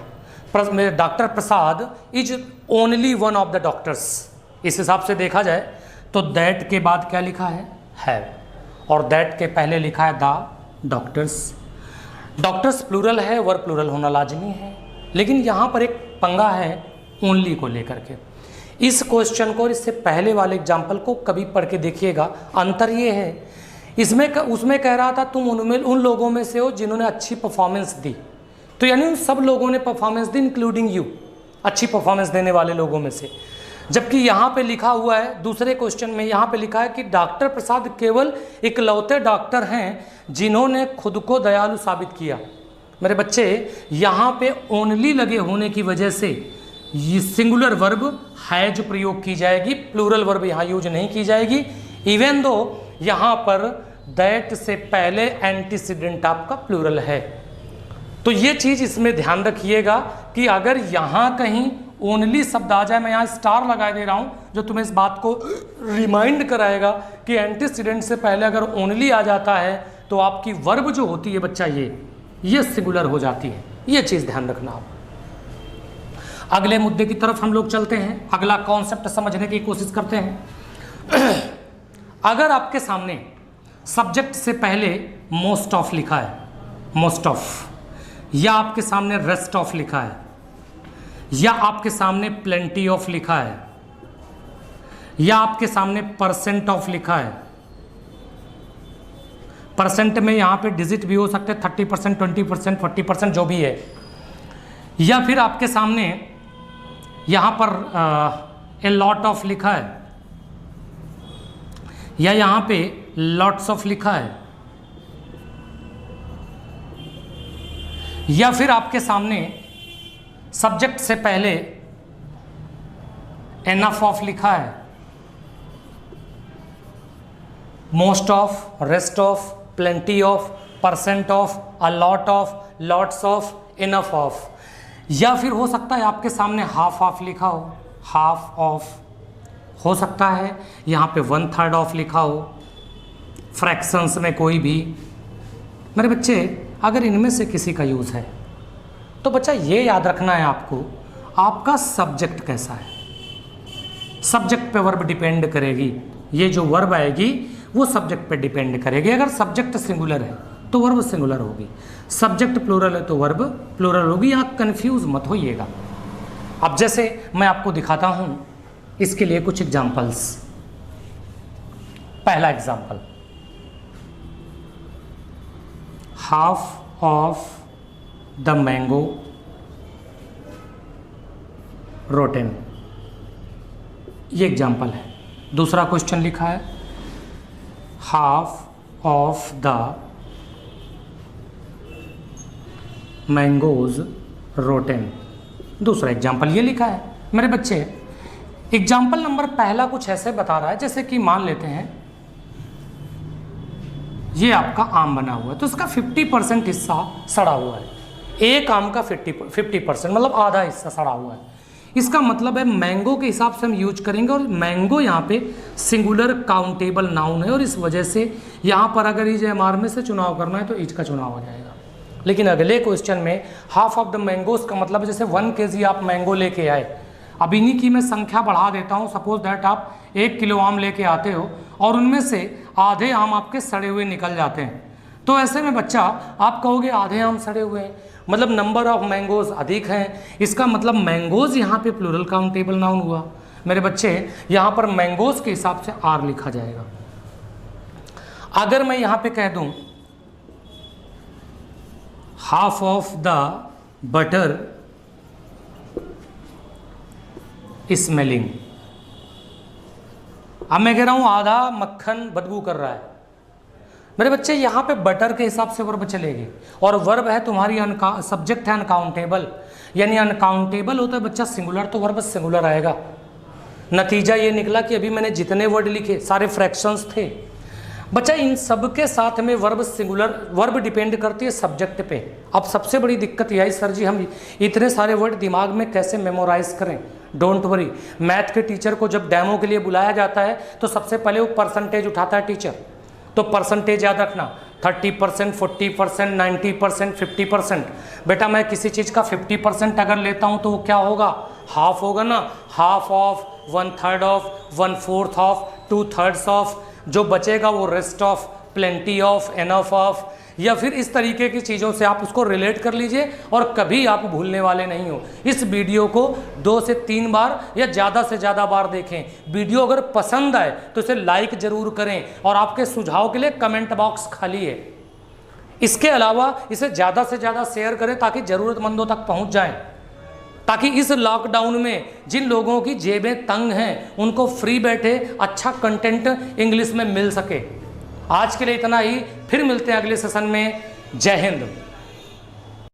Doctor Prasad is only one of the doctors, इस हिसाब से देखा जाए तो दैट के बाद क्या लिखा है और दैट के पहले लिखा है द डॉक्टर्स। डॉक्टर्स प्लूरल है, वर्ब प्लूरल होना लाजमी है, लेकिन यहाँ पर एक पंगा है ओनली को लेकर के। इस क्वेश्चन को और इससे पहले वाले एग्जाम्पल को कभी पढ़ के देखिएगा। अंतर ये है, उसमें कह रहा था तुम उन लोगों में से हो जिन्होंने अच्छी परफॉर्मेंस दी, तो यानी उन सब लोगों ने परफॉर्मेंस दी इंक्लूडिंग यू, अच्छी परफॉर्मेंस देने वाले लोगों में से। जबकि यहाँ पे लिखा हुआ है दूसरे क्वेश्चन में, यहाँ पे लिखा है कि डॉक्टर प्रसाद केवल इकलौते डॉक्टर हैं जिन्होंने खुद को दयालु साबित किया। मेरे बच्चे यहाँ पे ओनली लगे होने की वजह से ये सिंगुलर वर्ब हैज प्रयोग की जाएगी, प्लूरल वर्ब यहाँ यूज नहीं की जाएगी। इवन दो यहाँ पर दैट से पहले एंटीसीडेंट आपका प्लूरल है। तो ये चीज़ इसमें ध्यान रखिएगा कि अगर यहाँ कहीं ओनली शब्द आ जाए, मैं यहाँ स्टार लगा दे रहा हूँ जो तुम्हें इस बात को रिमाइंड कराएगा कि एंटीसीडेंट से पहले अगर ओनली आ जाता है तो आपकी वर्ब जो होती है बच्चा ये सिंगुलर हो जाती है। ये चीज़ ध्यान रखना आप। अगले मुद्दे की तरफ हम लोग चलते हैं, अगला कॉन्सेप्ट समझने की कोशिश करते हैं। अगर आपके सामने सब्जेक्ट से पहले मोस्ट ऑफ लिखा है, मोस्ट ऑफ, या आपके सामने रेस्ट ऑफ लिखा है, या आपके सामने प्लेंटी ऑफ लिखा है, या आपके सामने परसेंट ऑफ लिखा है। परसेंट में यहाँ पे डिजिट भी हो सकते हैं, 30%, 20%, 40% जो भी है, या फिर आपके सामने यहाँ पर ए लॉट ऑफ लिखा है, या यहाँ पे लॉट्स ऑफ लिखा है, या फिर आपके सामने सब्जेक्ट से पहले एनफ ऑफ लिखा है, most of, rest of, plenty of, percent of, a lot of, lots of, enough of, या फिर हो सकता है आपके सामने हाफ ऑफ लिखा हो, हाफ ऑफ हो सकता है, यहाँ पे 1/3 ऑफ लिखा हो, फ्रैक्शंस में कोई भी। मेरे बच्चे अगर इनमें से किसी का यूज़ है तो बच्चा ये याद रखना है आपको, आपका सब्जेक्ट कैसा है, सब्जेक्ट पे वर्ब डिपेंड करेगी, ये जो वर्ब आएगी वो सब्जेक्ट पे डिपेंड करेगी। अगर सब्जेक्ट सिंगुलर है तो वर्ब सिंगुलर होगी, सब्जेक्ट प्लूरल है तो वर्ब प्लूरल होगी, यहाँ कंफ्यूज मत होइएगा। अब जैसे मैं आपको दिखाता हूँ इसके लिए कुछ एग्जाम्पल्स। पहला example, half of the mango rotten, ये एग्जाम्पल है। दूसरा क्वेश्चन लिखा है half of the mangoes rotten, दूसरा एग्जाम्पल ये लिखा है। मेरे बच्चे एग्जाम्पल नंबर पहला कुछ ऐसे बता रहा है, जैसे कि मान लेते हैं ये आपका आम बना हुआ है तो इसका 50% हिस्सा सड़ा हुआ है, एक आम का 50% मतलब आधा हिस्सा सड़ा हुआ है। इसका मतलब है मैंगो के हिसाब से हम यूज करेंगे, और मैंगो यहाँ पे सिंगुलर काउंटेबल नाउन है, और इस वजह से यहाँ पर अगर इज एम आर में से चुनाव करना है तो इज का चुनाव हो जाएगा। लेकिन अगले क्वेश्चन में हाफ ऑफ द मैंगोज का मतलब जैसे 1 kg आप मैंगो लेके आए, अब इन्हीं की मैं संख्या बढ़ा देता हूँ। सपोज दैट आप 1 किलो आम लेके आते हो और उनमें से आधे आम आपके सड़े हुए निकल जाते हैं, तो ऐसे में बच्चा आप कहोगे आधे आम सड़े हुए हैं, मतलब नंबर ऑफ मैंगोज अधिक हैं, इसका मतलब मैंगोज यहाँ पे प्लूरल काउंटेबल नाउन हुआ। मेरे बच्चे यहाँ पर मैंगोज के हिसाब से आर लिखा जाएगा। अगर मैं यहाँ पे कह दूँ half of the butter smelling, अब मैं कह रहा हूं आधा मक्खन बदबू कर रहा है। मेरे बच्चे यहाँ पे बटर के हिसाब से वर्ब चलेगी, और वर्ब है तुम्हारी सब्जेक्ट है अनकाउंटेबल, यानी अनकाउंटेबल होता है बच्चा सिंगुलर, तो वर्ब सिंगुलर आएगा। नतीजा ये निकला कि अभी मैंने जितने वर्ड लिखे सारे फ्रैक्शंस थे बच्चा, इन सब के साथ में वर्ब सिंगुलर, वर्ब डिपेंड करती है सब्जेक्ट पे। अब सबसे बड़ी दिक्कत यह है सर जी हम इतने सारे वर्ड दिमाग में कैसे मेमोराइज करें। डोंट वरी, मैथ के टीचर को जब डेमो के लिए बुलाया जाता है तो सबसे पहले वो परसेंटेज उठाता है टीचर, तो परसेंटेज याद रखना 30%, 40%, 90%, 50%। बेटा मैं किसी चीज़ का 50% अगर लेता हूँ तो वो क्या होगा, हाफ होगा ना, half of, 1/3 of, 1/4 of, 2/3 of, जो बचेगा वो rest of, plenty of, enough of, या फिर इस तरीके की चीज़ों से आप उसको रिलेट कर लीजिए और कभी आप भूलने वाले नहीं हो। इस वीडियो को 2 से 3 बार या ज़्यादा से ज़्यादा बार देखें। वीडियो अगर पसंद आए तो इसे लाइक ज़रूर करें, और आपके सुझाव के लिए कमेंट बॉक्स खाली है। इसके अलावा इसे ज़्यादा से ज़्यादा शेयर करें ताकि ज़रूरतमंदों तक पहुँच जाएँ, ताकि इस लॉकडाउन में जिन लोगों की जेबें तंग हैं उनको फ्री बैठे अच्छा कंटेंट इंग्लिश में मिल सके। आज के लिए इतना ही, फिर मिलते हैं अगले सेशन में। जय हिंद।